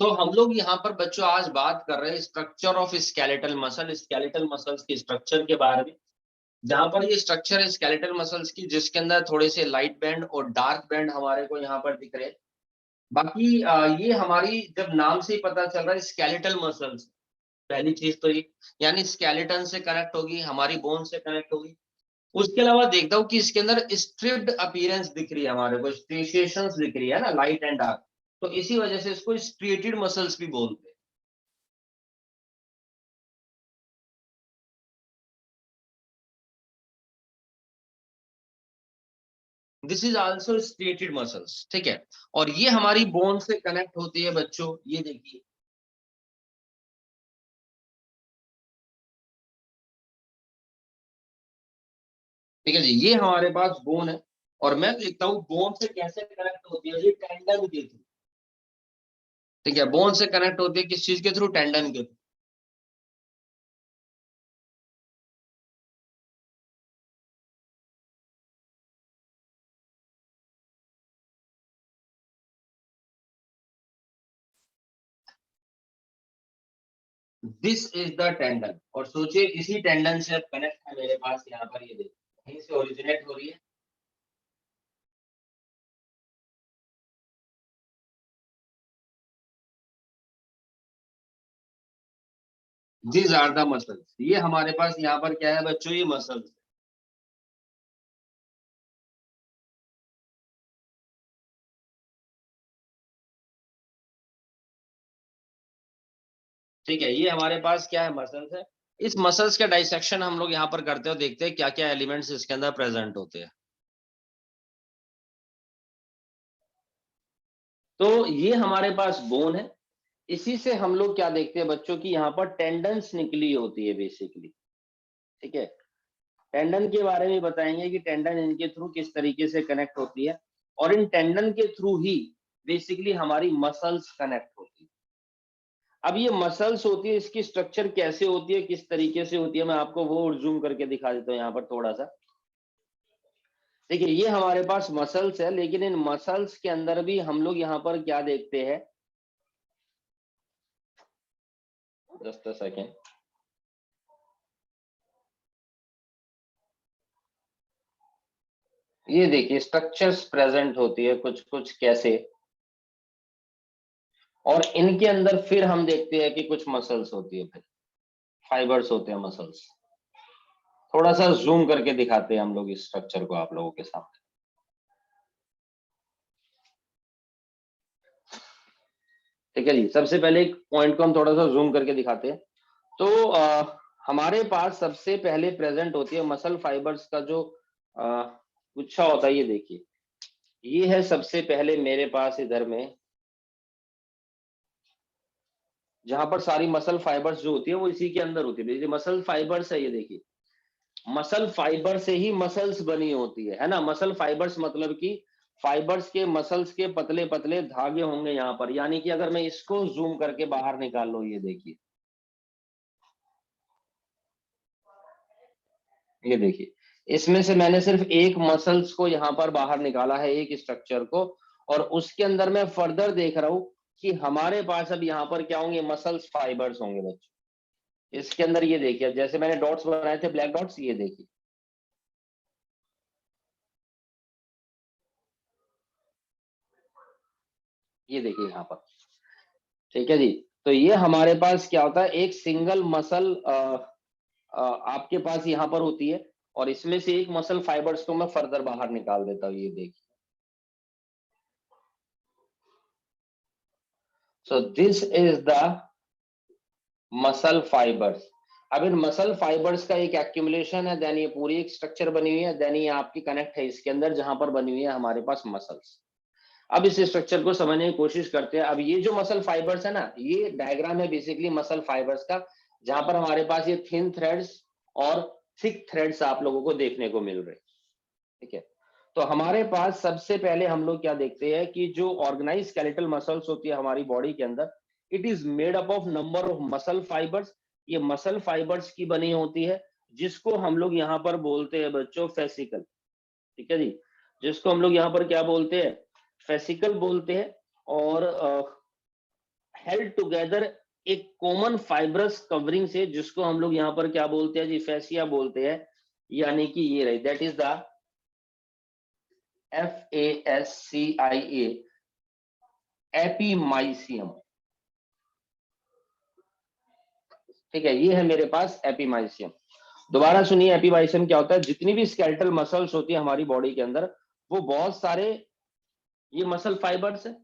तो हम लोग यहाँ पर बच्चों आज बात कर रहे हैं स्ट्रक्चर ऑफ स्केलेटल मसल्स के स्ट्रक्चर के बारे में, जहां पर ये स्ट्रक्चर है स्केलेटल मसल्स की, जिसके अंदर थोड़े से लाइट बैंड और डार्क बैंड हमारे को यहाँ पर दिख रहे हैं। बाकी ये हमारी जब नाम से ही पता चल रहा है स्केलेटल मसल्स, पहली चीज तो ये, यानी स्केलेटन से कनेक्ट होगी, हमारी बोन से कनेक्ट होगी। उसके अलावा देखता हूँ कि इसके अंदर स्ट्रिप्ड अपीयरेंस दिख रही है हमारे को, स्ट्रिएशंस दिख रही है ना, लाइट एंड डार्क, तो इसी वजह से इसको स्ट्रिएटेड मसल्स भी बोलते हैं। This is also striated muscles, ठीक है। और ये हमारी बोन से कनेक्ट होती है बच्चों, ये देखिए, ठीक है जी, ये हमारे पास बोन है। और मैं देखता हूँ बोन से कैसे कनेक्ट होती है, ये टेंडन के थ्रू, ठीक है, बोन से कनेक्ट होती है किस चीज के थ्रू, टेंडन के through. This is the tendon, और सोचिए इसी टेंडन से अब कनेक्ट है मेरे पास यहाँ पर, ये देखिए कहीं से ओरिजिनेट हो रही है। दीज आर द मसल्स, ये हमारे पास यहाँ पर क्या है बच्चों, ये मसल्स, ठीक है, ये हमारे पास क्या है, मसल्स है। इस मसल्स का डाइसेक्शन हम लोग यहाँ पर करते हो, देखते हैं क्या क्या एलिमेंट्स इसके अंदर प्रेजेंट होते हैं। तो ये हमारे पास बोन है, इसी से हम लोग क्या देखते हैं बच्चों की, यहाँ पर टेंडन्स निकली होती है बेसिकली, ठीक है। टेंडन के बारे में बताएंगे कि टेंडन इनके थ्रू किस तरीके से कनेक्ट होती है, और इन टेंडन के थ्रू ही बेसिकली हमारी मसल्स कनेक्ट होती है। अब ये मसल्स होती है, इसकी स्ट्रक्चर कैसे होती है, किस तरीके से होती है, मैं आपको वो जूम करके दिखा देता हूँ यहाँ पर थोड़ा सा। देखिए ये हमारे पास मसल्स है, लेकिन इन मसल्स के अंदर भी हम लोग यहाँ पर क्या देखते हैं, जस्ट अ सेकेंड, ये देखिए स्ट्रक्चर्स प्रेजेंट होती है कुछ कुछ कैसे, और इनके अंदर फिर हम देखते हैं कि कुछ मसल्स होती है, फिर फाइबर्स होते हैं मसल्स। थोड़ा सा जूम करके दिखाते हैं हम लोग इस स्ट्रक्चर को आप लोगों के सामने। ठीक है जी, सबसे पहले एक पॉइंट को हम थोड़ा सा जूम करके दिखाते हैं। तो हमारे पास सबसे पहले प्रेजेंट होती है मसल फाइबर्स का जो गुच्छा होता है, ये देखिए, ये है सबसे पहले मेरे पास इधर में, जहां पर सारी मसल फाइबर्स जो होती है वो इसी के अंदर होती है। मसल फाइबर्स है, ये देखिए, मसल फाइबर से ही मसल्स बनी होती है ना। मसल फाइबर्स मतलब कि फाइबर्स के, मसल्स के पतले पतले धागे होंगे यहाँ पर, यानी कि अगर मैं इसको जूम करके बाहर निकाल लूं, ये देखिए, ये देखिए, इसमें से मैंने सिर्फ एक मसल्स को यहाँ पर बाहर निकाला है, एक स्ट्रक्चर को, और उसके अंदर मैं फर्दर देख रहा हूं कि हमारे पास अब यहाँ पर क्या होंगे, मसल्स फाइबर्स होंगे बच्चों। इसके अंदर ये देखिए, जैसे मैंने डॉट्स बनाए थे, ब्लैक डॉट्स, ये देखिए, ये देखिए यहाँ पर, ठीक है जी। तो ये हमारे पास क्या होता है, एक सिंगल मसल आपके पास यहाँ पर होती है, और इसमें से एक मसल फाइबर्स को मैं फर्दर बाहर निकाल देता हूँ, ये देखिए। So this is the muscle fibres. अब इन मसल फाइबर्स का एक एक्यूमुलेशन है, देन ये पूरी एक स्ट्रक्चर बनी हुई है, देन ये आपकी कनेक्ट है इसके अंदर, जहां पर बनी हुई है हमारे पास मसल्स। अब इस स्ट्रक्चर को समझने की कोशिश करते हैं। अब ये जो मसल फाइबर्स है ना, ये डायग्राम है बेसिकली मसल फाइबर्स का, जहां पर हमारे पास ये थिन थ्रेड्स और थिक थ्रेड्स आप लोगों को देखने को मिल रहे हैं, ठीक है। तो हमारे पास सबसे पहले हम लोग क्या देखते हैं कि जो ऑर्गेनाइज स्केलेटल मसल्स होती है हमारी बॉडी के अंदर, it is made up of number of muscle fibres. ये मसल फाइबर्स की बनी होती है, जिसको हम लोग यहाँ पर बोलते हैं बच्चों फेसिकल, ठीक है जी, जिसको हम लोग यहाँ पर क्या बोलते हैं, फेसिकल बोलते हैं। और हेल्ड टुगेदर एक कॉमन फाइब्रस कवरिंग से, जिसको हम लोग यहाँ पर क्या बोलते हैं जी, फैसिया बोलते हैं, यानी कि ये रही, that is the FASCIA, epimysium. ठीक है, ये है मेरे पास एपीमाइसियम। दोबारा सुनिए, एपीमाइसियम क्या होता है? जितनी भी स्केलेटल मसल्स होती है हमारी बॉडी के अंदर, वो बहुत सारे ये मसल फाइबर्स है,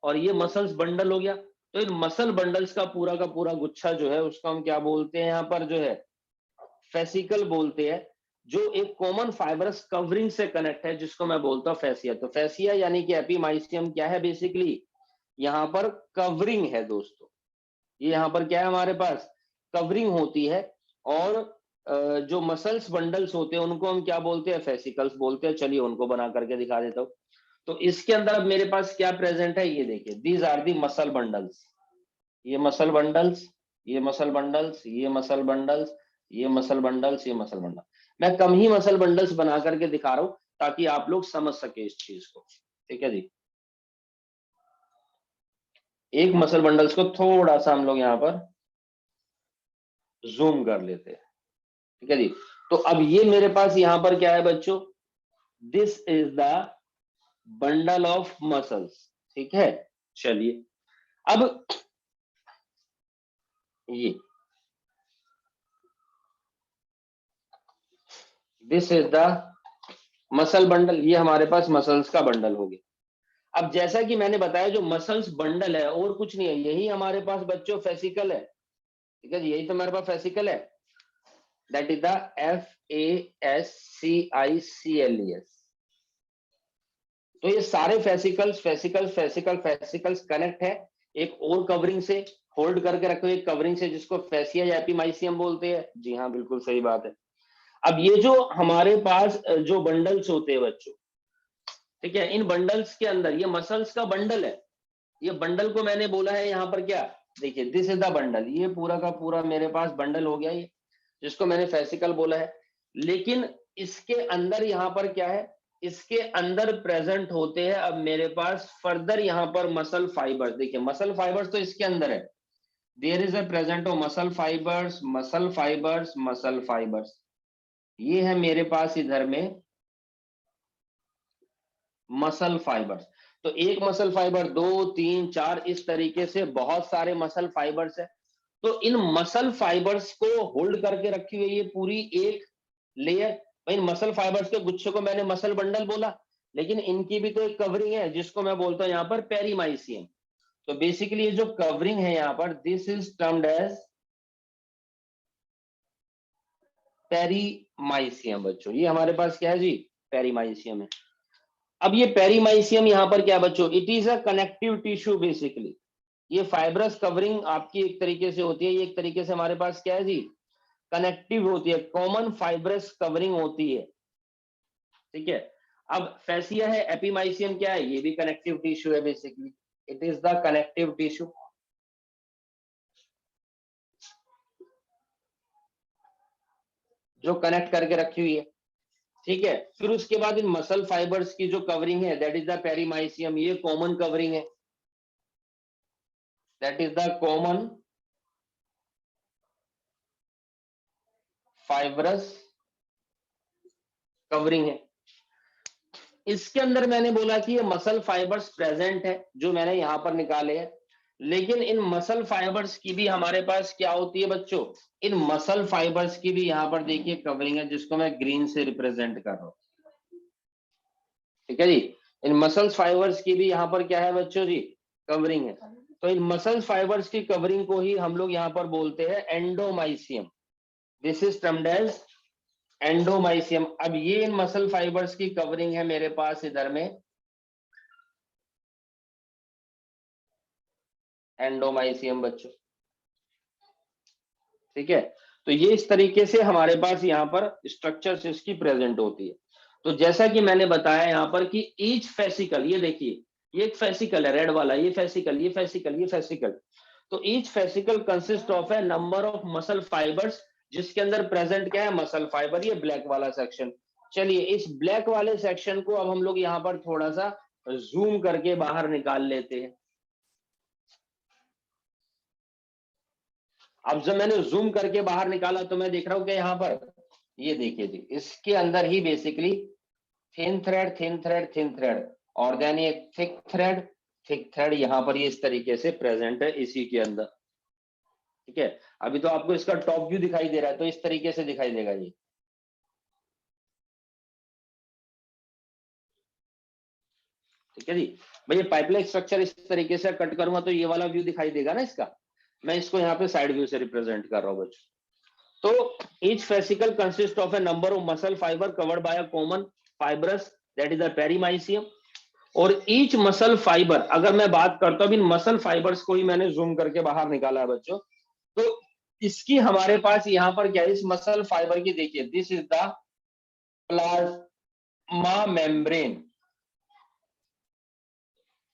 और ये मसल्स बंडल हो गया। तो इन मसल बंडल्स का पूरा गुच्छा जो है, उसको हम क्या बोलते हैं यहाँ पर जो है, फेसिकल बोलते हैं, जो एक कॉमन फाइबरस कवरिंग से कनेक्ट है, जिसको मैं बोलता हूँ फैसिया। तो फैसिया यानी कि एपीमाइसियम क्या है? बेसिकली यहाँ पर कवरिंग है दोस्तों। ये यहाँ पर क्या है हमारे पास? कवरिंग होती है। और जो मसल्स बंडल्स होते हैं उनको हम क्या बोलते हैं? फेसिकल्स बोलते हैं। चलिए उनको बना करके दिखा देता हूँ। तो इसके अंदर अब मेरे पास क्या प्रेजेंट है, ये देखिए, these are the muscle bundles. ये मसल बंडल्स, ये मसल बंडल्स, ये मसल बंडल्स, ये मसल बंडल्स, ये मसल बंडल। मैं कम ही मसल बंडल्स बना करके दिखा रहा हूं ताकि आप लोग समझ सके इस चीज को। ठीक है जी, एक मसल बंडल्स को थोड़ा सा हम लोग यहाँ पर जूम कर लेते हैं। ठीक है जी, तो अब ये मेरे पास यहाँ पर क्या है बच्चों? This is the bundle of muscles. ठीक है, चलिए अब ये this is the muscle bundle, ये हमारे पास मसल्स का बंडल हो गया। अब जैसा कि मैंने बताया, जो मसल्स बंडल है और कुछ नहीं है, यही हमारे पास बच्चों फेसिकल है। ठीक है जी, यही तो हमारे पास फेसिकल है, दैट इज द FASCICLES। तो ये सारे फेसिकल्स कनेक्ट है एक और कवरिंग से, होल्ड करके रखे हुए एक कवरिंग से, जिसको फेसिया या एपीमाइसियम बोलते हैं। जी हाँ, बिल्कुल सही बात है। अब ये जो हमारे पास जो बंडल्स होते हैं बच्चों, ठीक है, इन बंडल्स के अंदर ये मसल्स का बंडल है। ये बंडल को मैंने बोला है यहाँ पर क्या, देखिए, दिस इज द बंडल। ये पूरा का पूरा मेरे पास बंडल हो गया, ये जिसको मैंने फेसिकल बोला है। लेकिन इसके अंदर यहाँ पर क्या है, इसके अंदर प्रेजेंट होते हैं अब मेरे पास फर्दर यहाँ पर मसल फाइबर्स। देखिए, मसल फाइबर्स तो इसके अंदर है, there is a present of muscle fibres, muscle fibres, muscle fibres. ये है मेरे पास इधर में मसल फाइबर्स। तो एक मसल फाइबर, दो, तीन, चार, इस तरीके से बहुत सारे मसल फाइबर्स है। तो इन मसल फाइबर्स को होल्ड करके रखी हुई ये पूरी एक लेयर। इन मसल फाइबर्स के गुच्छे को मैंने मसल बंडल बोला, लेकिन इनकी भी तो एक कवरिंग है, जिसको मैं बोलता हूं यहाँ पर पेरीमाइसियम। तो बेसिकली ये जो कवरिंग है यहाँ पर, this is termed as perimysium. बच्चों, ये हमारे पास क्या है जी? पेरीमाइसियम है। अब ये पेरीमाइसियम यहाँ पर क्या है बच्चों? It is a connective tissue basically. ये फाइब्रस कवरिंग आपकी एक तरीके से होती है, ये एक तरीके से हमारे पास क्या है जी? कनेक्टिव होती है, कॉमन फाइब्रस कवरिंग होती है। ठीक है, अब फैसिया है, एपीमाइसियम क्या है? ये भी कनेक्टिव टिश्यू है basically. It is the connective tissue, जो कनेक्ट करके रखी हुई है। ठीक है, फिर उसके बाद इन मसल फाइबर्स की जो कवरिंग है, दैट इज द पेरीमाइसियम। ये कॉमन कवरिंग है, that is the common fibrous covering है। इसके अंदर मैंने बोला कि ये मसल फाइबर्स प्रेजेंट है, जो मैंने यहां पर निकाले हैं। लेकिन इन मसल फाइबर्स की भी हमारे पास क्या होती है बच्चों? इन मसल फाइबर्स की भी यहाँ पर देखिए कवरिंग है, जिसको मैं ग्रीन से रिप्रेजेंट कर रहा हूँ। ठीक है जी, इन मसल फाइबर्स की भी यहाँ पर क्या है बच्चों जी? कवरिंग है। तो इन मसल फाइबर्स की कवरिंग को ही हम लोग यहाँ पर बोलते हैं endomysium. This is termed as endomysium. अब ये इन मसल फाइबर्स की कवरिंग है मेरे पास इधर में एंडोमाइसियम बच्चों। ठीक है, तो ये इस तरीके से हमारे पास यहाँ पर स्ट्रक्चर्स इसकी प्रेजेंट होती है। तो जैसा कि मैंने बताया यहाँ पर कि ईच फेसिकल, ये देखिए, ये एक फेसिकल है रेड वाला, ये फेसिकल, ये फेसिकल, ये फेसिकल। तो each fascicle consist of A number of muscle fibres, जिसके अंदर प्रेजेंट क्या है? मसल फाइबर, ये ब्लैक वाला सेक्शन। चलिए, इस ब्लैक वाले सेक्शन को अब हम लोग यहाँ पर थोड़ा सा जूम करके बाहर निकाल लेते हैं। अब जब मैंने जूम करके बाहर निकाला तो मैं देख रहा हूं कि यहाँ पर ये देखिए जी, इसके अंदर ही basically thin thread thin thread thin thread और देन ये थिक थ्रेड यहाँ पर ये इस तरीके से प्रेजेंट है इसी के अंदर। ठीक है, अभी तो आपको इसका टॉप व्यू दिखाई दे रहा है, तो इस तरीके से दिखाई देगा ये। ठीक है जी, भाई पाइपलाइन स्ट्रक्चर इस तरीके से कट करूंगा तो ये वाला व्यू दिखाई देगा ना इसका। मैं इसको यहाँ पे साइड व्यू से रिप्रेजेंट कर रहा हूँ बच्चों। तो each fascicle consists of a number of muscle fiber covered by a common fibrous that is the perimysium। और each muscle fiber, अगर मैं बात करता हूं इन मसल फाइबर्स को ही मैंने जूम करके बाहर निकाला है बच्चों, तो इसकी हमारे पास यहाँ पर क्या है, इस मसल फाइबर की देखिए, this is the plasma membrane,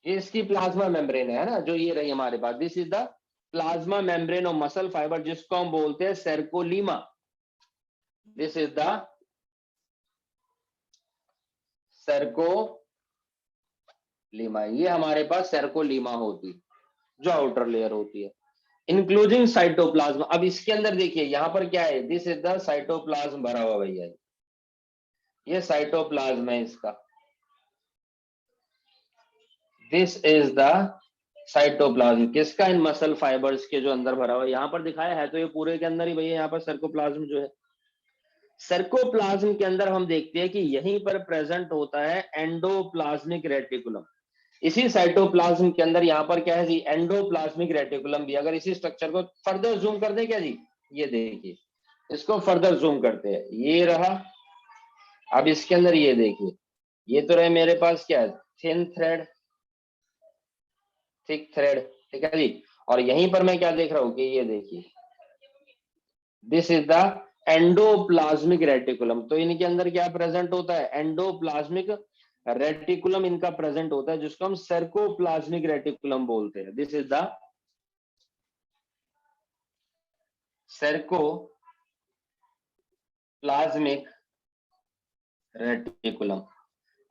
ये इसकी प्लाज्मा मेम्ब्रेन है ना, जो ये रही हमारे पास, this is the plasma membrane और मसल फाइबर, जिसको हम बोलते हैं sarcolemma. This is the sarcolemma, ये हमारे पास सर्कोलीमा होती है, जो आउटर लेयर होती है, इंक्लूडिंग साइटोप्लाज्म। अब इसके अंदर देखिए यहाँ पर क्या है, दिस इज द साइटोप्लाज्म भरा हुआ भैया, ये साइटोप्लाज्म है इसका, दिस इज द साइटोप्लाज्म किसका, इन मसल फाइबर्स के जो अंदर भरा हुआ है, यहाँ पर दिखाया है तो ये पूरे के अंदर ही भैया, यहाँ पर सर्कोप्लाज्म जो है, सर्कोप्लाज्म के अंदर हम देखते हैं कि यहीं पर प्रेजेंट होता है एंडोप्लाज्मिक रेटिकुलम। इसी साइटोप्लाज्म के अंदर यहाँ पर क्या है जी, एंडोप्लाज्मिक रेटिकुलम भी। अगर इसी स्ट्रक्चर को फर्दर जूम कर दे क्या जी, ये देखिए, इसको फर्दर जूम करते हैं, ये रहा। अब इसके अंदर ये देखिए, ये तो रहे मेरे पास क्या है, थिन थ्रेड थिक थ्रेड, ठीक है जी। और यहीं पर मैं क्या देख रहा हूं कि ये देखिए, this is the endoplasmic reticulum. तो इनके अंदर क्या प्रेजेंट होता है, एंडोप्लाज्मिक रेटिकुलम इनका प्रेजेंट होता है, जिसको हम सर्कोप्लाज्मिक रेटिकुलम बोलते हैं। This is the sarcoplasmic reticulum.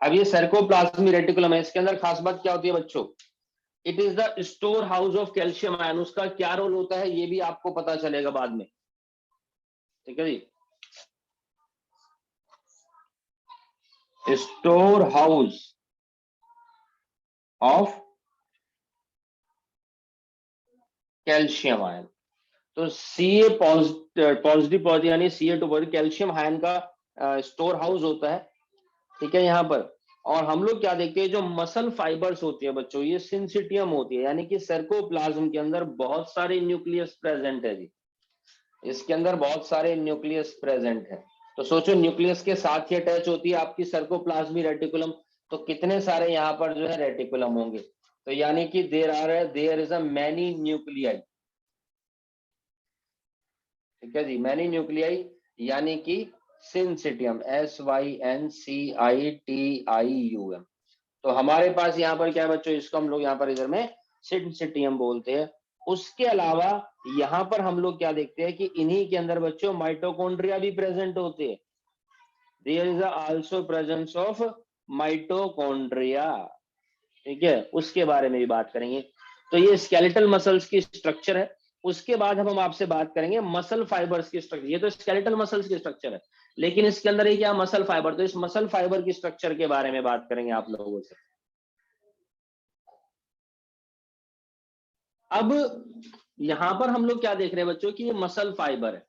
अब ये सर्कोप्लाज्मिक रेटिकुलम है, इसके अंदर खास बात क्या होती है बच्चों, it is the store house of calcium ion. उसका क्या रोल होता है ये भी आपको पता चलेगा बाद में, ठीक है जी। Store house of calcium ion, तो Ca पॉजिटिव यानी Ca2 पॉजिटिव कैल्शियम आयन का स्टोर हाउस होता है, ठीक है यहाँ पर। और हम लोग क्या देखते हैं, जो मसल फाइबर्स होती है बच्चों, ये सिंसिटियम होती है, यानी कि सर्कोप्लाज्म के अंदर बहुत सारे न्यूक्लियस प्रेजेंट है जी, इसके अंदर बहुत सारे न्यूक्लियस प्रेजेंट है। तो सोचो न्यूक्लियस के साथ ही अटैच होती है आपकी सर्कोप्लाज्मिक रेटिकुलम, तो कितने सारे यहाँ पर जो है रेटिकुलम होंगे। तो यानी कि there is a many nuclei, ठीक है जी, मैनी न्यूक्लियाई, यानी कि सिंसिटियम, SYNCITIUM। तो हमारे पास यहाँ पर क्या है बच्चों, इसको हम लोग यहाँ पर इधर में सिंसिटियम बोलते हैं। उसके अलावा यहाँ पर हम लोग क्या देखते हैं कि इन्हीं के अंदर बच्चों माइटोकॉन्ड्रिया भी प्रेजेंट होते हैं। There is also presence of mitochondria, ठीक है, उसके बारे में भी बात करेंगे। तो ये स्केलेटल मसल्स की स्ट्रक्चर है। उसके बाद हम आपसे बात करेंगे मसल फाइबर्स की स्ट्रक्चर। ये तो स्केलेटल मसल्स की स्ट्रक्चर है, लेकिन इसके अंदर ये क्या, मसल फाइबर। तो इस मसल फाइबर की स्ट्रक्चर के बारे में बात करेंगे आप लोगों से। अब यहां पर हम लोग क्या देख रहे हैं बच्चों कि ये मसल फाइबर है।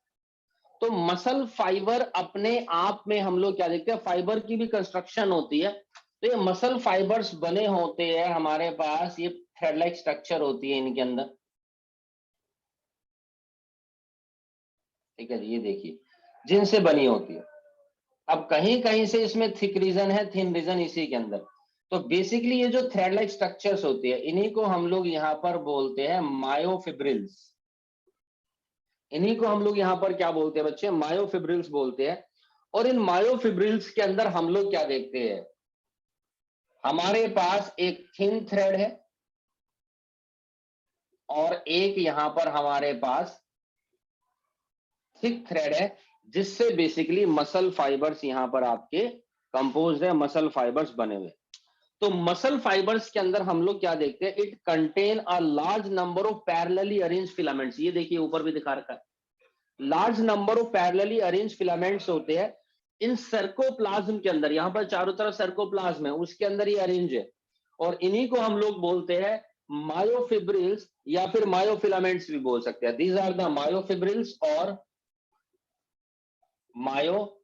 तो मसल फाइबर अपने आप में हम लोग क्या देखते हैं, फाइबर की भी कंस्ट्रक्शन होती है। तो ये मसल फाइबर्स बने होते हैं हमारे पास, ये थ्रेड लाइक स्ट्रक्चर होती है इनके अंदर, ठीक है, ये देखिए जिनसे बनी होती है। अब कहीं कहीं से इसमें थिक रीजन है, थिन रीजन इसी के अंदर। तो बेसिकली ये जो थ्रेड लाइक स्ट्रक्चर्स होती है, इन्हीं को हम लोग यहाँ पर बोलते हैं मायोफिब्रिल्स। इन्हीं को हम लोग यहाँ पर क्या बोलते हैं बच्चे, मायोफिब्रिल्स बोलते हैं। और इन मायोफिब्रिल्स के अंदर हम लोग क्या देखते हैं, हमारे पास एक थिन थ्रेड है और एक यहाँ पर हमारे पास थिक थ्रेड है, जिससे बेसिकली मसल फाइबर्स यहाँ पर आपके कंपोज है, मसल फाइबर्स बने हुए। तो मसल फाइबर्स के अंदर हम लोग क्या देखते हैं, it contain a large number of parallelly arrange filaments. ये देखिए ऊपर भी दिखा रखा है, large number of parallelly arrange filaments होते हैं इन सर्कोप्लाज्म के अंदर। यहां पर चारों तरफ सर्कोप्लाज्म है, उसके अंदर ये अरेंज है, और इन्हीं को हम लोग बोलते हैं मायोफिब्रिल्स या फिर मायोफिलामेंट्स भी बोल सकते हैं। दीज आर द मायोफिब्रिल्स और मायोफिलामेंट्स।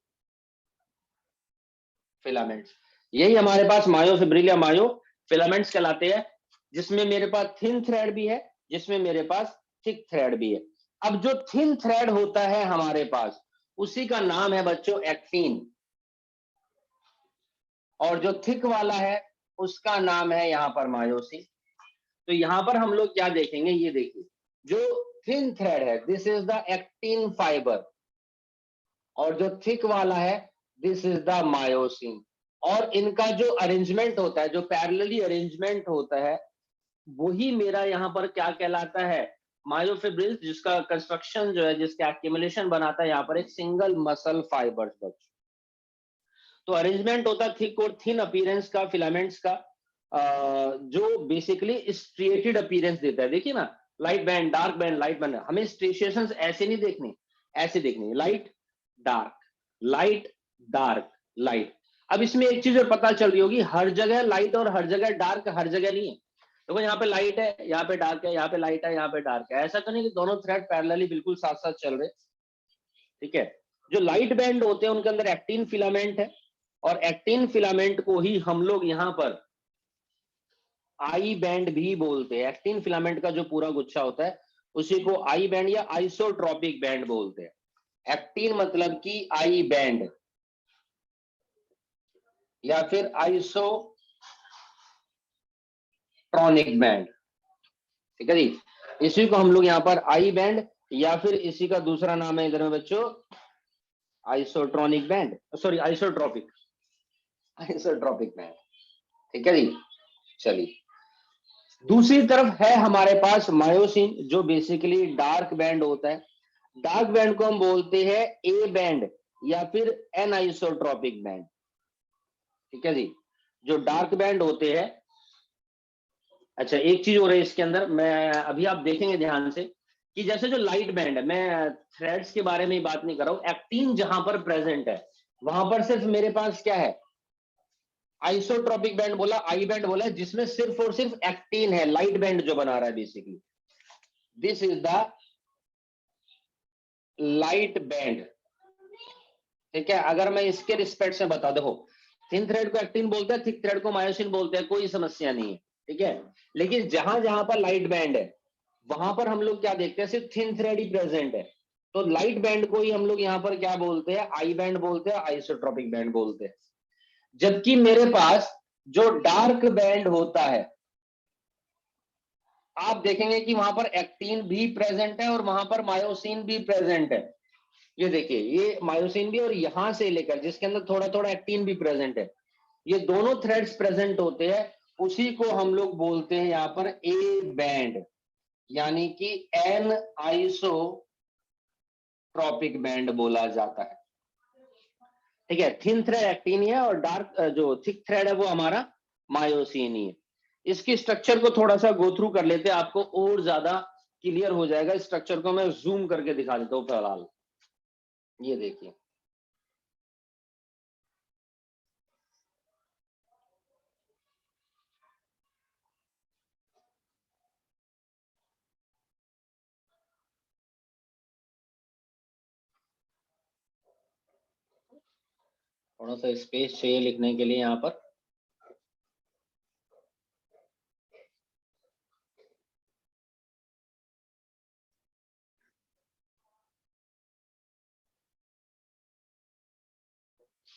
यही हमारे पास मायोफिब्रिल या मायोफिलामेंट्स कहलाते हैं, जिसमें मेरे पास थिन थ्रेड भी है, जिसमें मेरे पास थिक थ्रेड भी है। अब जो थिन थ्रेड होता है हमारे पास, उसी का नाम है बच्चों एक्टिन, और जो थिक वाला है उसका नाम है यहां पर मायोसिन। तो यहां पर हम लोग क्या देखेंगे, ये देखिए जो थिन थ्रेड है this is the actin fibre, और जो थिक वाला है दिस इज द मायोसिन। और इनका जो अरेंजमेंट होता है, जो पैरेलली अरेंजमेंट होता है, वही मेरा यहाँ पर क्या कहलाता है, मायोफिब्रिल्स, जिसका कंस्ट्रक्शन जो है, जिसका एक्यूमुलेशन बनाता है यहाँ पर एक सिंगल मसल फाइबर्स बच्चों। तो अरेंजमेंट होता है थिक और थिन अपीयरेंस का फिलामेंट्स का, जो बेसिकली स्ट्रिएटेड अपीयरेंस देता है। देखिए ना, light band, dark band, light band. हमें स्ट्रिएशंस ऐसे नहीं देखनी, ऐसे देखनी, light dark, light dark, light. अब इसमें एक चीज और पता चल रही होगी, हर जगह लाइट और हर जगह डार्क हर जगह नहीं है। देखो यहाँ पे लाइट है, यहाँ पे डार्क है, यहाँ पे लाइट है, यहाँ पे डार्क है। ऐसा तो नहीं कि दोनों थ्रेड पैरेलली बिल्कुल साथ साथ चल रहे। ठीक है, जो लाइट बैंड होते हैं उनके अंदर एक्टिन फिलामेंट है, और एक्टिन फिलामेंट को ही हम लोग यहाँ पर आई बैंड भी बोलते हैं। एक्टिन फिलामेंट का जो पूरा गुच्छा होता है उसी को आई बैंड या आइसोट्रोपिक बैंड बोलते हैं। एक्टिन मतलब कि आई बैंड या फिर आइसोट्रॉनिक बैंड। ठीक है जी, इसी को हम लोग यहाँ पर आई बैंड या फिर इसी का दूसरा नाम है इधर में बच्चों isotronic band, sorry isotropic, isotropic band. ठीक है जी, चलिए दूसरी तरफ है हमारे पास मायोसिन, जो बेसिकली डार्क बैंड होता है। डार्क बैंड को हम बोलते हैं ए बैंड या फिर एन आइसोट्रोपिक बैंड। ठीक है जी, जो डार्क बैंड होते हैं। अच्छा एक चीज हो रही है इसके अंदर, मैं अभी आप देखेंगे ध्यान से कि जैसे जो लाइट बैंड है, मैं थ्रेड्स के बारे में ही बात नहीं कर रहा हूं, एक्टिन जहां पर प्रेजेंट है वहां पर सिर्फ मेरे पास क्या है, आइसोट्रोपिक बैंड बोला, आई बैंड बोला, जिसमें सिर्फ और सिर्फ एक्टिन है, लाइट बैंड जो बना रहा है basically, this is the light band. ठीक है, अगर मैं इसके रिस्पेक्ट से बता दो, थिन थ्रेड को एक्टिन बोलते हैं, थिक थ्रेड को मायोसिन बोलते हैं, कोई समस्या नहीं है। ठीक है, लेकिन जहां जहां पर लाइट बैंड है वहां पर हम लोग क्या देखते हैं, सिर्फ थिन थ्रेड ही प्रेजेंट है। तो लाइट बैंड को ही हम लोग यहाँ पर क्या बोलते हैं, आई बैंड बोलते हैं, आइसोट्रोपिक बैंड बोलते हैं। जबकि मेरे पास जो डार्क बैंड होता है, आप देखेंगे कि वहां पर एक्टिन भी प्रेजेंट है और वहां पर मायोसिन भी प्रेजेंट है। ये देखिए, ये मायोसिन भी, और यहां से लेकर जिसके अंदर थोड़ा थोड़ा एक्टिन भी प्रेजेंट है, ये दोनों थ्रेड्स प्रेजेंट होते हैं। उसी को हम लोग बोलते हैं यहाँ पर ए बैंड, यानी कि एन आइसोट्रोपिक बैंड बोला जाता है। ठीक है, थिन थ्रेड एक्टिन है और डार्क जो थिक थ्रेड है वो हमारा मायोसिन ही है। इसकी स्ट्रक्चर को थोड़ा सा गो थ्रू कर लेते हैं, आपको और ज्यादा क्लियर हो जाएगा। स्ट्रक्चर को मैं जूम करके दिखा देता हूँ फिलहाल। ये देखिए, थोड़ा सा स्पेस चाहिए लिखने के लिए यहाँ पर।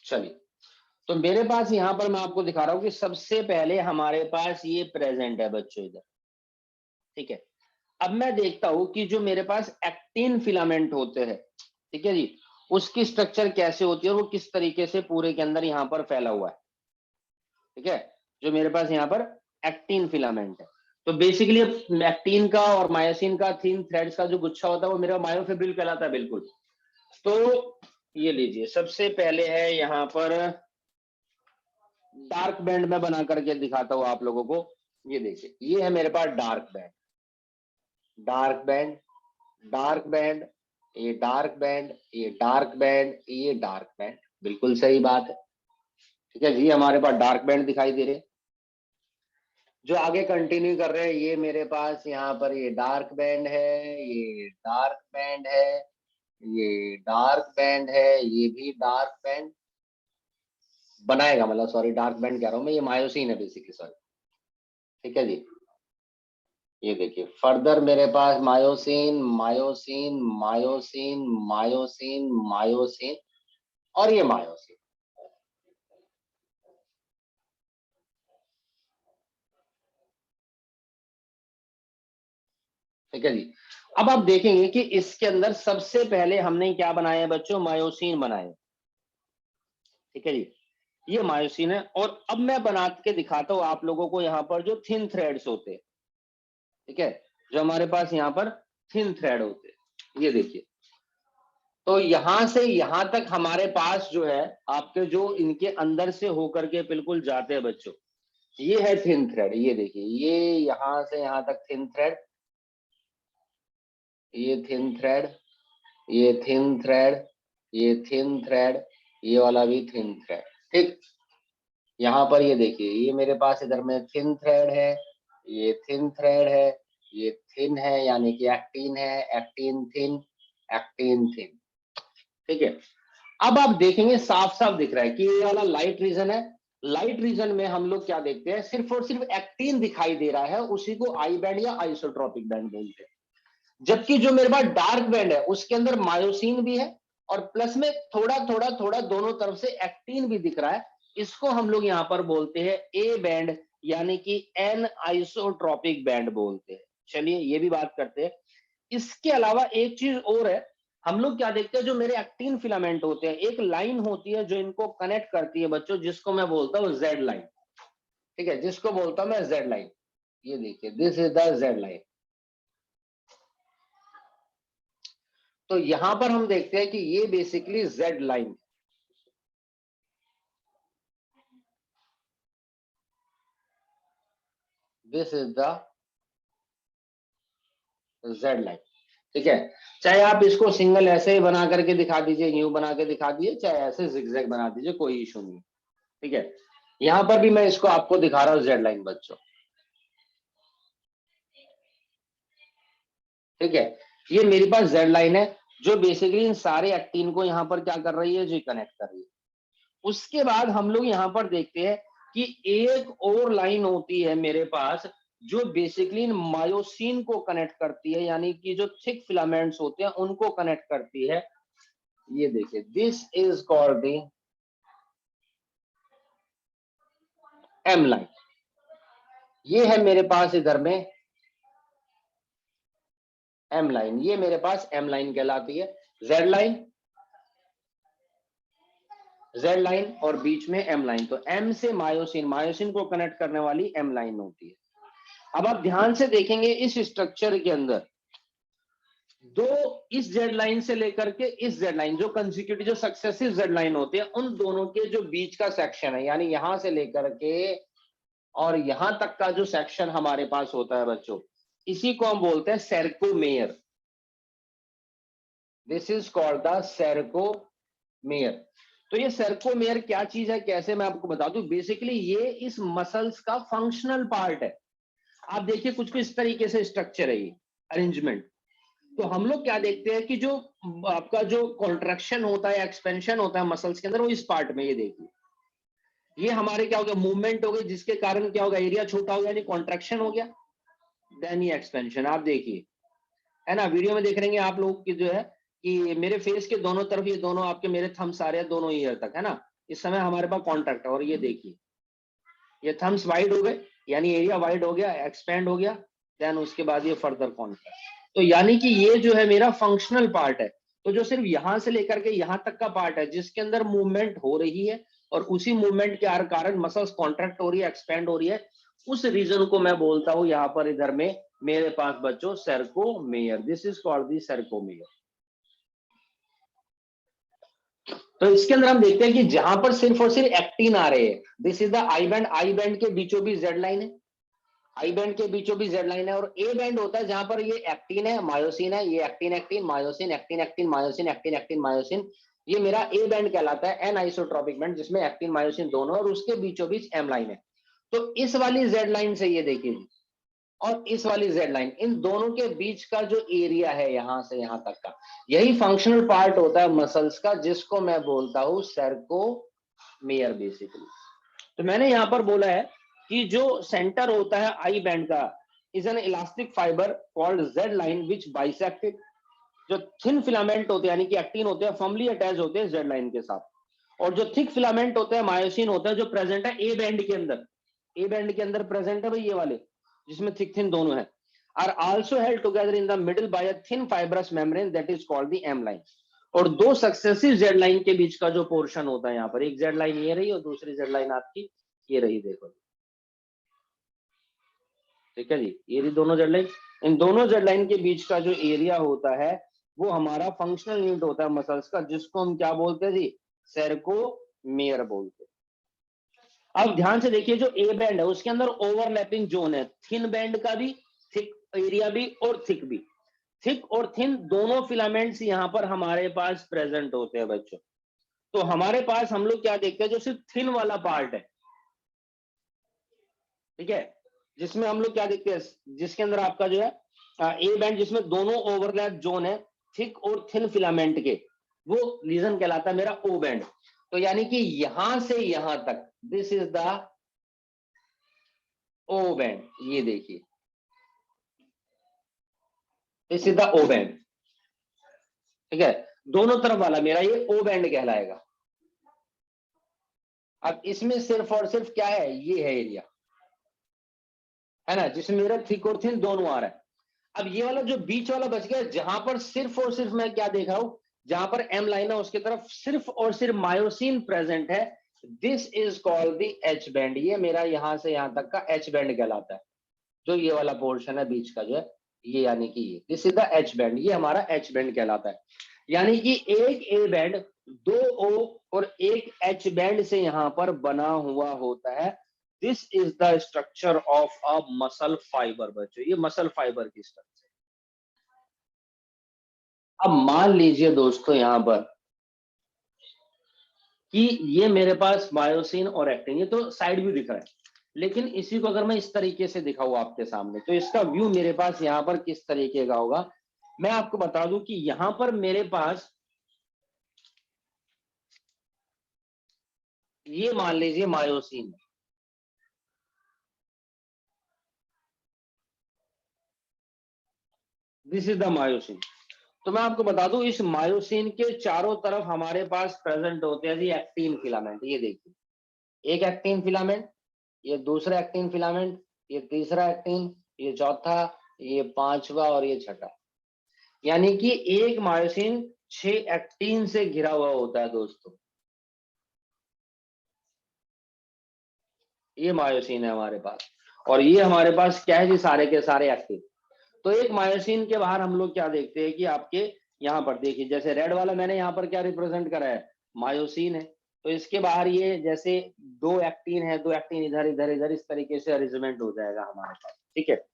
चलिए, तो मेरे पास यहाँ पर मैं आपको दिखा रहा हूँ कि सबसे पहले हमारे पास ये प्रेजेंट है बच्चों इधर। ठीक है, अब मैं देखता हूं कि जो मेरे पास एक्टिन फिलामेंट होते हैं, ठीक है जी, उसकी स्ट्रक्चर कैसे होती है और वो किस तरीके से पूरे के अंदर यहाँ पर फैला हुआ है। ठीक है, जो मेरे पास यहाँ पर एक्टिन फिलामेंट है, तो बेसिकली एक्टिन का और मायोसिन का थिन थ्रेड्स का जो गुच्छा होता है वो मेरा मायोफिब्रिल कहलाता है। बिल्कुल, तो ये लीजिए, सबसे पहले है यहाँ पर डार्क बैंड में बना करके दिखाता हूं आप लोगों को। ये देखिए, ये है मेरे पास dark band, dark band, dark band, ये डार्क बैंड, ये डार्क बैंड, ये डार्क बैंड। बिल्कुल सही बात है। ठीक है जी, हमारे पास डार्क बैंड दिखाई दे रहे हैं। जो आगे कंटिन्यू कर रहे हैं, ये मेरे पास यहाँ पर ये डार्क बैंड है, ये डार्क बैंड है, ये डार्क बैंड है, ये भी डार्क बैंड बनाएगा, मतलब सॉरी डार्क बैंड कह रहा हूं मैं, ये मायोसिन है बेसिकली, सॉरी। ठीक है जी, ये देखिए फर्दर मेरे पास myosin, myosin, myosin, myosin, myosin और ये मायोसिन। ठीक है जी, अब आप देखेंगे कि इसके अंदर सबसे पहले हमने क्या बनाया है बच्चों, मायोसिन बनाए। ठीक है जी, ये मायोसिन है। और अब मैं बना के दिखाता हूं आप लोगों को यहाँ पर जो थिन थ्रेड्स होते हैं। ठीक है, जो हमारे पास यहाँ पर थिन थ्रेड होते हैं, ये देखिए। तो यहां से यहां तक हमारे पास जो है आपके, जो इनके अंदर से होकर के बिल्कुल जाते हैं बच्चों, ये है थिन थ्रेड। ये देखिए, ये यहां से यहां तक थिन थ्रेड, ये थिन थ्रेड, ये थिन थ्रेड, ये थिन थ्रेड, ये वाला भी थिन थ्रेड। ठीक, यहाँ पर ये देखिए, ये मेरे पास इधर में थिन थ्रेड है, ये थिन थ्रेड है, ये थिन है यानी कि एक्टिन है, एक्टिन थिन, एक्टिन थिन। ठीक है, अब आप देखेंगे साफ साफ दिख रहा है कि ये वाला लाइट रीजन है। लाइट रीजन में हम लोग क्या देखते हैं, सिर्फ और सिर्फ एक्टिन दिखाई दे रहा है, उसी को आई बैंड या आइसोट्रोपिक बैंड बोलते हैं। जबकि जो मेरे पास डार्क बैंड है उसके अंदर मायोसिन भी है और प्लस में थोड़ा थोड़ा थोड़ा दोनों तरफ से एक्टिन भी दिख रहा है। इसको हम लोग यहाँ पर बोलते हैं ए बैंड, यानी कि एन आइसोट्रोपिक बैंड बोलते हैं। चलिए ये भी बात करते हैं। इसके अलावा एक चीज और है, हम लोग क्या देखते हैं, जो मेरे एक्टिन फिलामेंट होते हैं, एक लाइन होती है जो इनको कनेक्ट करती है बच्चों, जिसको मैं बोलता हूँ जेड लाइन। ठीक है, जिसको बोलता हूं मैं जेड लाइन। ये देखिए, this is the Z line. तो यहां पर हम देखते हैं कि ये basically Z line, this is the Z line. ठीक है, चाहे आप इसको सिंगल ऐसे ही बना करके दिखा दीजिए, यूं बना के दिखा दीजिए, चाहे ऐसे जिगजैग बना दीजिए, कोई इशू नहीं। ठीक है, यहां पर भी मैं इसको आपको दिखा रहा हूं जेड लाइन बच्चों। ठीक है, ये मेरे पास जेड लाइन है जो बेसिकली इन सारे एक्टिन को यहाँ पर क्या कर रही है जी, कनेक्ट कर रही है। उसके बाद हम लोग यहाँ पर देखते हैं कि एक और लाइन होती है मेरे पास जो बेसिकली इन मायोसिन को कनेक्ट करती है, यानी कि जो थिक फिलामेंट्स होते हैं उनको कनेक्ट करती है। ये देखिए, this is called the M line. ये है मेरे पास इधर में एम लाइन, ये मेरे पास एम लाइन कहलाती है। जेड लाइन, जेड लाइन और बीच में एम लाइन, तो एम से मायोसिन, मायोसिन को कनेक्ट करने वाली एम लाइन होती है। अब आप ध्यान से देखेंगे इस स्ट्रक्चर के अंदर दो, इस जेड लाइन से लेकर के इस जेड लाइन, जो कंसेक्यूटिव जो सक्सेसिव जेड लाइन होते हैं, उन दोनों के जो बीच का सेक्शन है, यानी यहां से लेकर के और यहां तक का जो सेक्शन हमारे पास होता है बच्चों, इसी को हम बोलते हैं sarcomere. This is called the sarcomere. तो ये सेर्कोमेयर क्या चीज है, कैसे मैं आपको बता दूं, बेसिकली ये इस मसल्स का फंक्शनल पार्ट है। आप देखिए कुछ कुछ इस तरीके से स्ट्रक्चर है ये अरेंजमेंट। तो हम लोग क्या देखते हैं कि जो आपका जो कॉन्ट्रैक्शन होता है, एक्सपेंशन होता है मसल्स के अंदर, वो इस पार्ट में, ये देखिए, ये हमारे क्या हो गया, मूवमेंट हो गई, जिसके कारण क्या होगा, एरिया छोटा हो गया, यानी कॉन्ट्रैक्शन हो गया, देन ये एक्सपेंशन। आप देखिए, है ना, वीडियो में देख रहे हैं आप लोग की जो है कि मेरे फेस के दोनों तरफ, ये दोनों आपके मेरे थम्स आ रहे हैं दोनों ईयर तक, है ना, इस समय हमारे पास कॉन्ट्रैक्ट है। और ये देखिए, ये थम्स वाइड हो गए, यानी एरिया वाइड हो गया, एक्सपेंड हो गया, देन उसके बाद ये फर्दर कॉन्ट्रैक्ट। तो यानी कि ये जो है मेरा फंक्शनल पार्ट है। तो जो सिर्फ यहां से लेकर के यहां तक का पार्ट है, जिसके अंदर मूवमेंट हो रही है और उसी मूवमेंट के कारण मसल्स कॉन्ट्रैक्ट हो रही है, एक्सपेंड हो रही है, उस रीजन को मैं बोलता हूं यहाँ पर इधर में मेरे पास बच्चों sarcomere. This is called the sarcomere. तो इसके अंदर हम देखते हैं कि जहां पर सिर्फ और सिर्फ एक्टिन आ रहे हैं, this is the I band के बीचों बीच जेड लाइन है, आई बैंड के बीचों बीच जेड लाइन है, और ए बैंड होता है जहां पर ये एक्टिन है, मायोसिन है, ये actin actin myosin actin actin myosin actin actin myosin, ये मेरा ए बैंड कहलाता है, एन आइसोट्रोपिक बैंड, जिसमें एक्टिन मायोसिन दोनों, और उसके बीचों बीच एम लाइन है। तो इस वाली जेड लाइन से ये देखिए, और इस वाली जेड लाइन, इन दोनों के बीच का जो एरिया है यहां से यहां तक का, यही फंक्शनल पार्ट होता है मसल्स का, जिसको मैं बोलता हूं सर्कोमियर बेसिकली। तो मैंने यहां पर बोला है कि जो सेंटर होता है आई बैंड का is an elastic fibre called Z line which bisected, जो थिन फिलामेंट होते हैं यानी कि एक्टिन होते हैं, फर्मली अटैच होते हैं जेड लाइन के साथ, और जो थिक फिलामेंट होते हैं मायोसिन होता है, जो प्रेजेंट है ए बैंड के अंदर, ए बैंड के अंदर प्रेजेंट है भाई ये वाले, जिसमें थिक थिन दोनों है, are also held together in the middle by a thin fibrous membrane that is called the M line. और दो सक्सेसिव जेड लाइन के बीच का जो पोर्शन होता है यहाँ पर, एक जेड लाइन ये रही और दूसरी जेड लाइन आपकी ये रही, देखो, ठीक है जी, ये रही दोनों जेड लाइन। इन दोनों जेड लाइन के बीच का जो एरिया होता है वो हमारा फंक्शनल यूनिट होता है मसल्स का, जिसको हम क्या बोलते हैं जी, सर्कोमियर बोलते हैं। अब ध्यान से देखिए, जो ए बैंड है उसके अंदर ओवरलैपिंग जोन है, थिन बैंड का भी, थिक एरिया भी और थिक भी, थिक और थिन दोनों फिलामेंट्स यहाँ पर हमारे पास प्रेजेंट होते हैं बच्चों। तो हमारे पास हम लोग क्या देखते हैं, जो सिर्फ थिन वाला पार्ट है, ठीक है, जिसमें हम लोग क्या देखते हैं, जिसके अंदर आपका जो है ए बैंड, जिसमें दोनों ओवरलैप जोन है थिक और थिन फिलामेंट के, वो रीजन कहलाता है मेरा ओ बैंड। तो यानी कि यहां से यहां तक this is the O band, ये देखिए this is the O band, ठीक है, दोनों तरफ वाला मेरा ये ओ बैंड कहलाएगा। अब इसमें सिर्फ और सिर्फ क्या है, ये है एरिया, है ना, जिसमें मेरा थिक और थिन दोनों आ रहा है। अब ये वाला जो बीच वाला बच गया, जहां पर सिर्फ और सिर्फ मैं क्या देख रहा हूं, जहां पर एम लाइन है उसकी तरफ सिर्फ और सिर्फ मायोसिन प्रेजेंट है, this is called the H band, ये मेरा यहां से यहां तक का एच बैंड कहलाता है। जो ये वाला पोर्शन है बीच का जो है ये, यानी कि ये this is the H band, ये हमारा एच बैंड कहलाता है। यानी कि एक ए बैंड, दो ओ और एक एच बैंड से यहां पर बना हुआ होता है। This is the structure of a muscle fibre बच्चों, ये मसल फाइबर की स्ट्रक्चर। अब मान लीजिए दोस्तों यहां पर कि ये मेरे पास मायोसिन और एक्टिन, ये तो साइड व्यू दिख रहा है, लेकिन इसी को अगर मैं इस तरीके से दिखाऊं आपके सामने, तो इसका व्यू मेरे पास यहां पर किस तरीके का होगा, मैं आपको बता दूं कि यहां पर मेरे पास ये मान लीजिए myosin, this is the myosin. तो मैं आपको बता दूं, इस मायोसिन के चारों तरफ हमारे पास प्रेजेंट होते हैं जी एक्टिन फिलामेंट, ये देखिए, एक एक्टिन फिलामेंट, ये दूसरा एक्टिन फिलामेंट, ये तीसरा एक्टिन, ये चौथा, ये पांचवा और ये छठा। यानी कि एक मायोसिन 6 एक्टिन से घिरा हुआ होता है दोस्तों, ये मायोसिन है हमारे पास, और ये हमारे पास क्या है जी, सारे के सारे एक्टिन। तो एक मायोसिन के बाहर हम लोग क्या देखते हैं कि आपके यहाँ पर देखिए, जैसे रेड वाला मैंने यहाँ पर क्या रिप्रेजेंट करा है, मायोसिन है, तो इसके बाहर ये जैसे दो एक्टिन है, दो एक्टिन इधर इधर इधर इस तरीके से अरेंजमेंट हो जाएगा हमारे पास, ठीक है।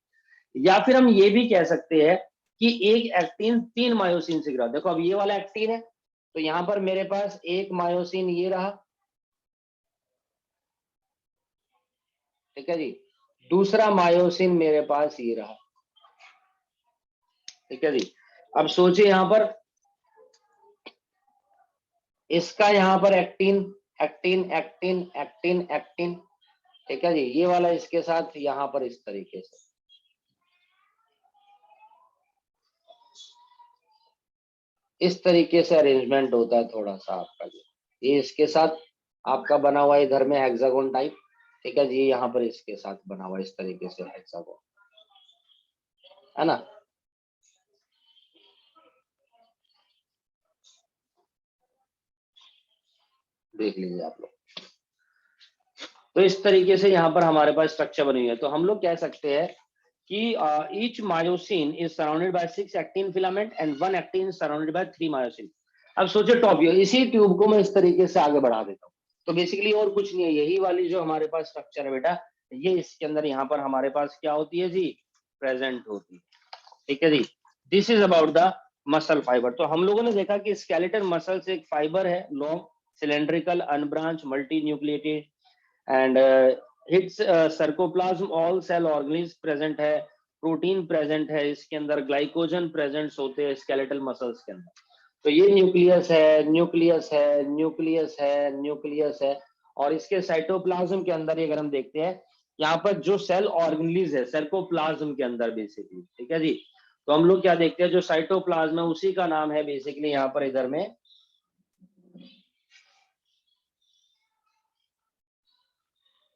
या फिर हम ये भी कह सकते हैं कि एक एक्टिन 3 मायोसिन से घिरा, देखो अब ये वाला एक्टिन है, तो यहाँ पर मेरे पास एक मायोसिन ये रहा, ठीक है जी, दूसरा मायोसिन मेरे पास ये रहा, ठीक है जी। अब सोचिए यहाँ पर इसका, यहाँ पर actin actin actin actin actin, ठीक है जी, ये वाला इसके साथ यहाँ पर इस तरीके से, इस तरीके से अरेंजमेंट होता है थोड़ा सा आपका जो, ये इसके साथ आपका बना हुआ इधर में हेक्सागोन टाइप, ठीक है जी, यहाँ पर इसके साथ बना हुआ इस तरीके से हेक्सागोन, है ना। देख लीजिए आप लोग, तो इस तरीके से यहाँ पर हमारे पास स्ट्रक्चर बनी हुई है। तो हम लोग कह सकते हैं कि each myosin is surrounded by 6 actin filament and 1 actin is surrounded by 3 myosin. अब सोचिए टॉप व्यू, इसी ट्यूब को मैं इस तरीके से आगे बढ़ा देता हूँ, तो बेसिकली और कुछ नहीं है, यही वाली जो हमारे पास स्ट्रक्चर है बेटा, ये इसके अंदर यहाँ पर हमारे पास क्या होती है जी, प्रेजेंट होती है। ठीक है जी, this is about the muscle fibre. तो हम लोगों ने देखा कि स्केलेटल मसल्स एक फाइबर है, long cylindrical unbranched multinucleated and its sarcoplasm all cell organelles present है, प्रोटीन प्रेजेंट है इसके अंदर, ग्लाइकोजन प्रेजेंट्स होते हैं स्केलेटल मसल्स के अंदर। तो ये न्यूक्लियस है, न्यूक्लियस है, न्यूक्लियस है, न्यूक्लियस है, और इसके साइटोप्लाज्म के अंदर अगर हम देखते हैं, यहाँ पर जो सेल ऑर्गेनिज है सर्कोप्लाज्म के अंदर बेसिकली, ठीक है जी, तो हम लोग क्या देखते हैं, जो साइटोप्लाज्म है उसी का नाम है बेसिकली यहाँ पर इधर में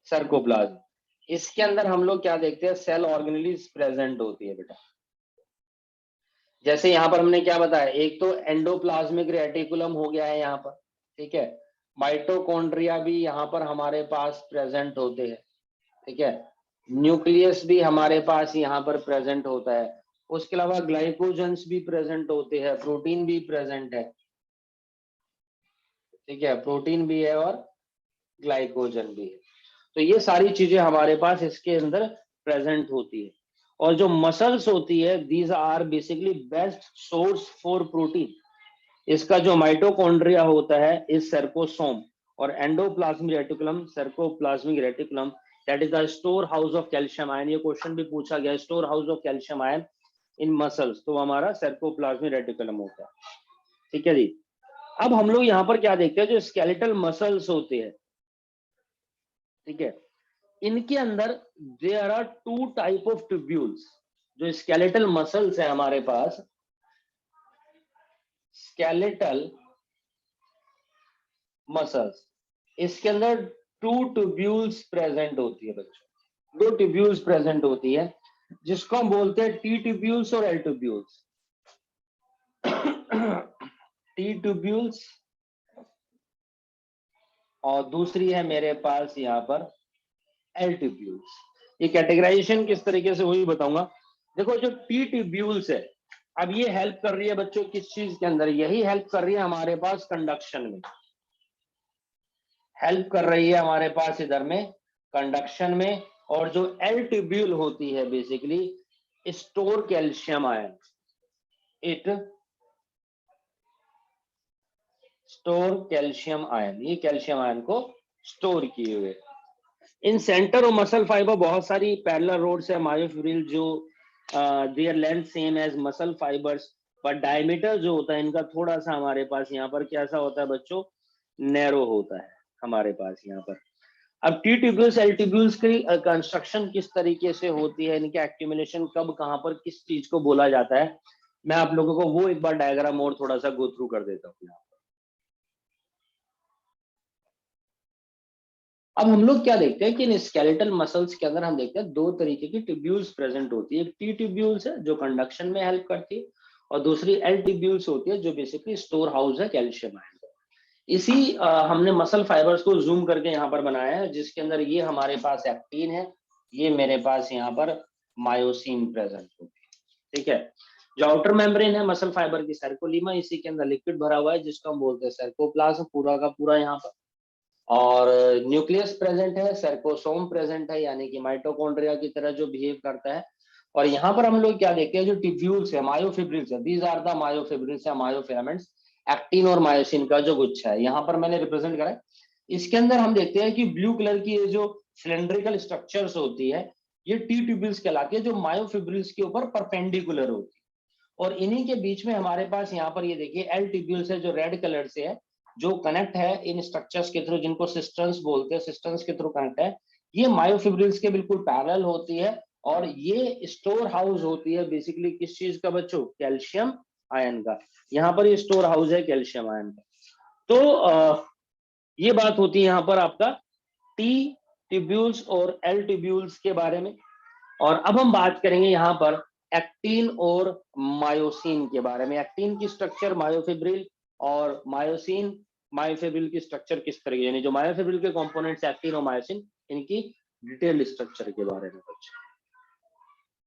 सर्कोप्लाज्म। इसके अंदर हम लोग क्या देखते हैं, सेल ऑर्गेनेलिज प्रेजेंट होती है बेटा। जैसे यहाँ पर हमने क्या बताया, एक तो एंडोप्लाज्मिक रेटिकुलम हो गया है यहाँ पर, ठीक है, माइटोकॉन्ड्रिया भी यहाँ पर हमारे पास प्रेजेंट होते हैं, ठीक है, न्यूक्लियस भी हमारे पास यहाँ पर प्रेजेंट होता है, उसके अलावा ग्लाइकोजन्स भी प्रेजेंट होते हैं, प्रोटीन भी प्रेजेंट है, ठीक है, प्रोटीन भी है और ग्लाइकोजन भी है। तो ये सारी चीजें हमारे पास इसके अंदर प्रेजेंट होती है। और जो मसल्स होती है, these are basically best source for protein. इसका जो माइटोकॉन्ड्रिया होता है इस सर्कोसोम, और endoplasmic reticulum sarcoplasmic reticulum that is the store house of calcium ion. ये क्वेश्चन भी पूछा गया, store house of calcium ion in muscles, तो हमारा सर्कोप्लाज्मिक रेटिकुलम होता है। ठीक है जी, अब हम लोग यहाँ पर क्या देखते हैं, जो स्केलेटल मसल्स होते हैं, ठीक है, इनके अंदर there are two type of tubules. जो स्केलेटल मसल्स है हमारे पास, स्केलेटल मसल्स, इसके अंदर टू ट्यूब्यूल्स प्रेजेंट होती है बच्चों, दो ट्यूब्यूल्स प्रेजेंट होती है, जिसको हम बोलते हैं टी ट्यूब्यूल्स और एल ट्यूब्यूल्स। टी ट्यूब्यूल्स और दूसरी है मेरे पास यहाँ पर एल ट्यूब्यूल्स। ये कैटेगराइजेशन किस तरीके से हुई बताऊंगा। देखो जो टी ट्यूब्यूल्स है, अब ये हेल्प कर रही है बच्चों किस चीज के अंदर, यही हेल्प कर रही है हमारे पास कंडक्शन में, हेल्प कर रही है हमारे पास इधर में कंडक्शन में। और जो एल ट्यूब्यूल होती है basically store calcium ion, it store calcium ion, ये कैल्शियम आयन को स्टोर किए हुए। इन सेंटर और मसल फाइबर बहुत सारी पैरेलल रोड्स है मायोफिब्रिल, जो their length same as muscle fibres, पर डायमीटर जो होता है इनका थोड़ा सा हमारे पास यहाँ पर कैसा होता है बच्चों, नैरो होता है हमारे पास यहाँ पर। अब टी ट्यूब्यूल्स एल ट्यूब्यूल्स की कंस्ट्रक्शन किस तरीके से होती है, इनके एक्यूमुलेशन कब कहाँ पर किस चीज को बोला जाता है, मैं आप लोगों को वो एक बार डायग्राम और थोड़ा सा गो थ्रू कर देता हूँ। अब हम लोग क्या देखते हैं कि इन स्केलेटल मसल्स के अंदर हम देखते हैं दो तरीके की ट्यूब्यूल्स प्रेजेंट होती है, एक टी ट्यूब्यूल्स है जो कंडक्शन में हेल्प करती है, और दूसरी एल ट्यूब्यूल्स होती है जो बेसिकली स्टोर हाउस है कैल्शियम आयन का। इसी हमने मसल फाइबर्स को जूम करके यहाँ पर बनाया है, जिसके अंदर ये हमारे पास एक्टिन है, ये मेरे पास यहाँ पर मायोसिन प्रेजेंट होती है। ठीक है, जो आउटर मेम्ब्रेन है मसल फाइबर की सर्कोलीमा, इसी के अंदर लिक्विड भरा हुआ है जिसको हम बोलते हैं सर्कोप्लाज्म, पूरा का पूरा यहाँ पर। और न्यूक्लियस प्रेजेंट है, सर्कोसोम प्रेजेंट है, यानी कि माइटोकॉन्ड्रिया की तरह जो बिहेव करता है। और यहाँ पर हम लोग क्या देखते हैं, जो ट्यूब्यूल्स है मायोफिब्रिल्स है, दीज आर द मायोफिब्रिल्स या मायोफिलामेंट्स, एक्टिन और मायोसिन का जो गुच्छा है यहाँ पर मैंने रिप्रेजेंट करा है। इसके अंदर हम देखते हैं कि ब्लू कलर की ये जो सिलेंड्रिकल स्ट्रक्चर्स होती है, ये टी ट्यूब्यूल्स कहलाती है, जो मायोफिब्रिल्स के ऊपर परपेंडिकुलर होती है। और इन्हीं के बीच में हमारे पास यहाँ पर ये देखिए एल ट्यूब्यूल्स है जो रेड कलर से है, जो कनेक्ट है इन स्ट्रक्चर्स के थ्रू, जिनको सिस्टर्न्स बोलते हैं, सिस्टर्न्स के थ्रू कनेक्ट है। ये मायोफिब्रिल्स के बिल्कुल पैरेलल होती है, और ये स्टोर हाउस होती है बेसिकली किस चीज का बच्चों, कैल्शियम आयन का। यहाँ पर ये स्टोर हाउस है कैल्शियम आयन का। तो ये बात होती है यहाँ पर आपका टी ट्यूब्यूल्स और एल ट्यूब्यूल्स के बारे में। और अब हम बात करेंगे यहाँ पर एक्टिन और मायोसिन के बारे में। एक्टिन की स्ट्रक्चर मायोफिब्रिल, और मायोफिब्रिल की स्ट्रक्चर किस तरह की, यानी जो मायोफिब्रिल के कंपोनेंट्स एक्टिन और मायोसिन, इनकी डिटेल स्ट्रक्चर के बारे में।